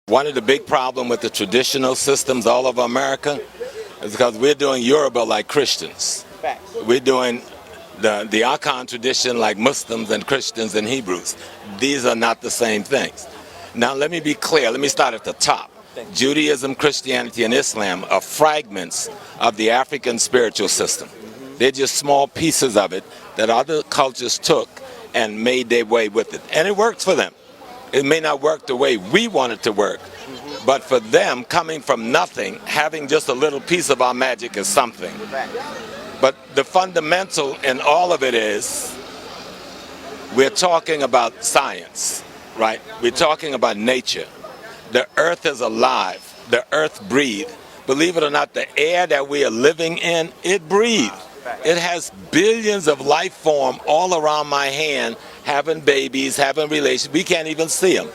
One of the big problems with the traditional systems all over America is because we're doing Yoruba like Christians. We're doing the Akan tradition like Muslims and Christians and Hebrews. These are not the same things. Now let me be clear. Let me start at the top. Judaism, Christianity, and Islam are fragments of the African spiritual system. They're just small pieces of it that other cultures took and made their way with it. And it works for them. It may not work the way we want it to work, but for them, coming from nothing, having just a little piece of our magic is something. But the fundamental in all of it is we're talking about science, right? We're talking about nature. The earth is alive. The earth breathes. Believe it or not, the air that we are living in, it breathes. It has billions of life form all around my hand, having babies, having relations. We can't even see them.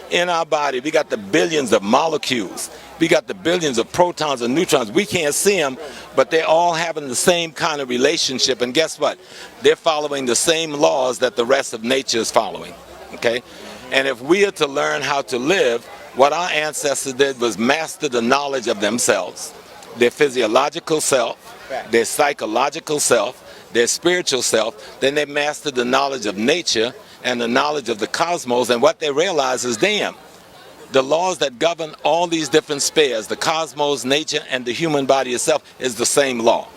In our body, we got the billions of molecules. We got the billions of protons and neutrons. We can't see them, but they're all having the same kind of relationship. And guess what? They're following the same laws that the rest of nature is following. Okay? And if we are to learn how to live, what our ancestors did was master the knowledge of themselves, their physiological self, their psychological self, their spiritual self. Then they mastered the knowledge of nature and the knowledge of the cosmos, and what they realize is, damn, the laws that govern all these different spheres, the cosmos, nature, and the human body itself, is the same law.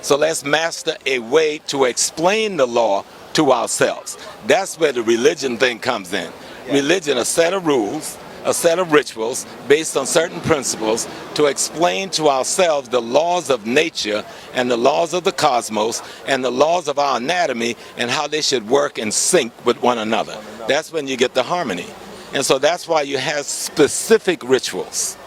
So let's master a way to explain the law to ourselves. That's where the religion thing comes in. Religion, a set of rules, a set of rituals based on certain principles to explain to ourselves the laws of nature and the laws of the cosmos and the laws of our anatomy and how they should work in sync with one another. That's when you get the harmony. And so that's why you have specific rituals.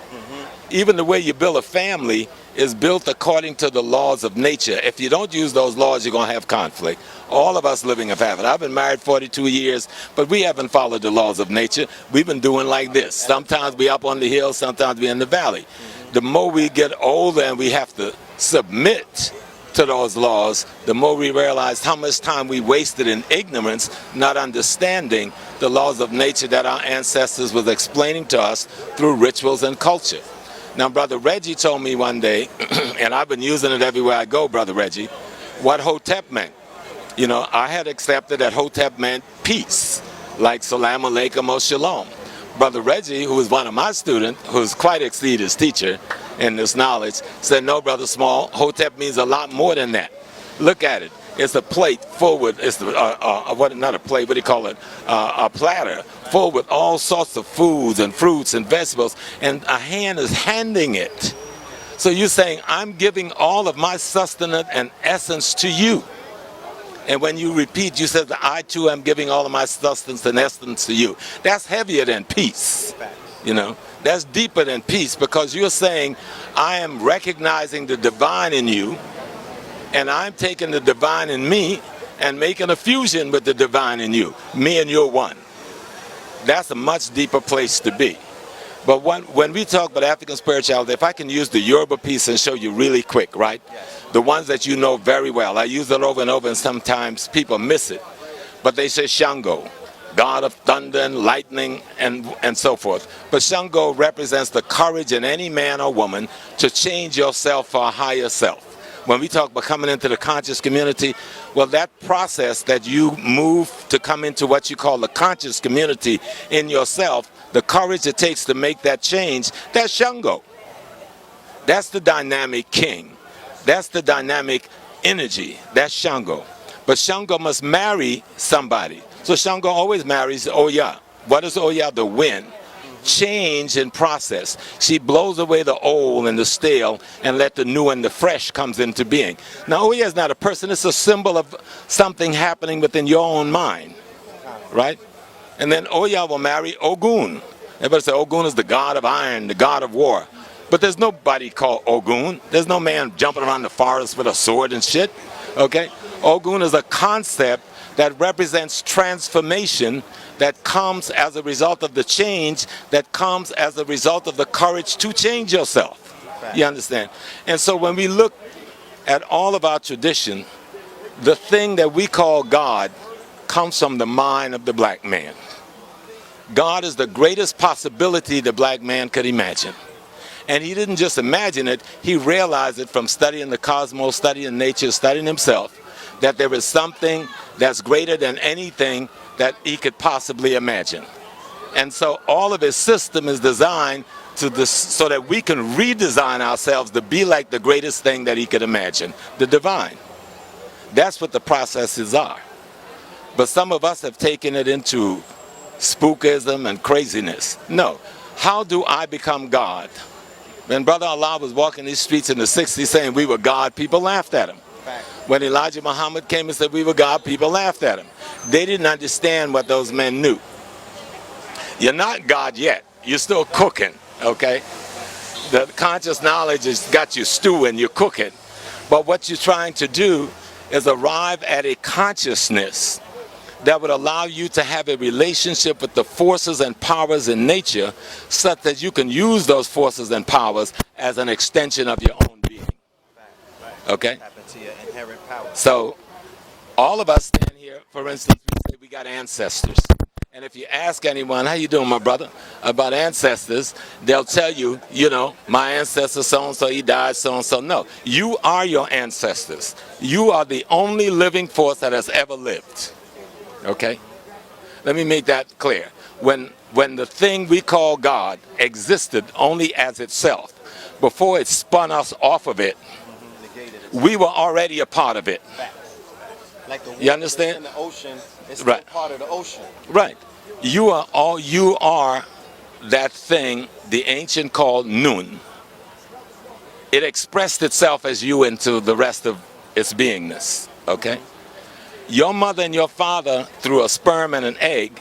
Even the way you build a family is built according to the laws of nature. If you don't use those laws, you're going to have conflict. All of us living have it. I've been married 42 years, but we haven't followed the laws of nature. We've been doing like this. Sometimes we up on the hill, sometimes we in the valley. The more we get older and we have to submit to those laws, the more we realize how much time we wasted in ignorance, not understanding the laws of nature that our ancestors was explaining to us through rituals and culture. Now, Brother Reggie told me one day, and I've been using it everywhere I go, Brother Reggie, what Hotep meant. You know, I had accepted that Hotep meant peace, like Salam Alaikum or Shalom. Brother Reggie, who was one of my students, who's quite exceeded his teacher in this knowledge, said, no, Brother Small, Hotep means a lot more than that. Look at it. It's a plate full with, it's not a plate, what do you call it? A platter full with all sorts of foods and fruits and vegetables, and a hand is handing it. So you're saying, I'm giving all of my sustenance and essence to you. And when you repeat, you said, I too am giving all of my sustenance and essence to you. That's heavier than peace. You know, that's deeper than peace, because you're saying, I am recognizing the divine in you, and I'm taking the divine in me and making a fusion with the divine in you. Me and you're one. That's a much deeper place to be. But when we talk about African spirituality, if I can use the Yoruba piece and show you really quick, right? The ones that you know very well. I use it over and over, and sometimes people miss it. But they say Shango, god of thunder and lightning and so forth. But Shango represents the courage in any man or woman to change yourself for a higher self. When we talk about coming into the conscious community, well, that process that you move to come into what you call the conscious community in yourself, the courage it takes to make that change, that's Shango. That's the dynamic king. That's the dynamic energy. That's Shango. But Shango must marry somebody. So Shango always marries Oya. What is Oya? The wind. Change in process. She blows away the old and the stale and let the new and the fresh comes into being. Now, Oya is not a person. It's a symbol of something happening within your own mind, right? And then Oya will marry Ogun. Everybody say Ogun is the god of iron, the god of war. But there's nobody called Ogun. There's no man jumping around the forest with a sword and shit, okay? Ogun is a concept that represents transformation that comes as a result of the change, that comes as a result of the courage to change yourself. You understand? And so when we look at all of our tradition, the thing that we call God comes from the mind of the black man. God is the greatest possibility the black man could imagine. And he didn't just imagine it, he realized it from studying the cosmos, studying nature, studying himself, that there is something that's greater than anything that he could possibly imagine. And so all of his system is designed so that we can redesign ourselves to be like the greatest thing that he could imagine, the divine. That's what the processes are. But some of us have taken it into spookism and craziness. No. How do I become God? When Brother Allah was walking these streets in the 60s saying we were God, people laughed at him. When Elijah Muhammad came and said we were God, people laughed at him. They didn't understand what those men knew. You're not God yet. You're still cooking, okay? The conscious knowledge has got you stewing, you're cooking. But what you're trying to do is arrive at a consciousness that would allow you to have a relationship with the forces and powers in nature such that you can use those forces and powers as an extension of your own being. Okay? So all of us stand here, for instance, we say we got ancestors. And if you ask anyone, how you doing, my brother, about ancestors, they'll tell you, you know, my ancestor so-and-so, he died so-and-so. No, you are your ancestors. You are the only living force that has ever lived. Okay? Let me make that clear. When the thing we call God existed only as itself, before it spun us off of it, we were already a part of it. Like the you understand? In the ocean, it's right. part of the ocean. Right. You are that thing the ancient called Nun. It expressed itself as you into the rest of its beingness. Okay? Your mother and your father, through a sperm and an egg,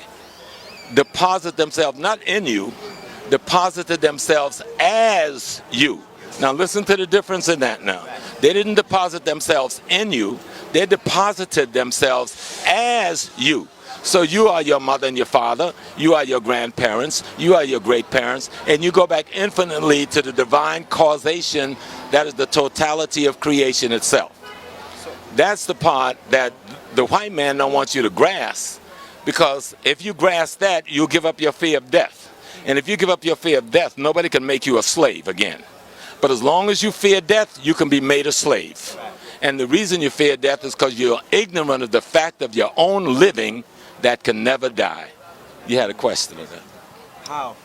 deposit themselves, not in you, deposited themselves as you. Now listen to the difference in that now. They didn't deposit themselves in you, they deposited themselves as you. So you are your mother and your father, you are your grandparents, you are your great parents, and you go back infinitely to the divine causation that is the totality of creation itself. That's the part that the white man don't want you to grasp, because if you grasp that, you'll give up your fear of death. And if you give up your fear of death, nobody can make you a slave again. But as long as you fear death, you can be made a slave. And the reason you fear death is because you're ignorant of the fact of your own living that can never die. You had a question of that. How?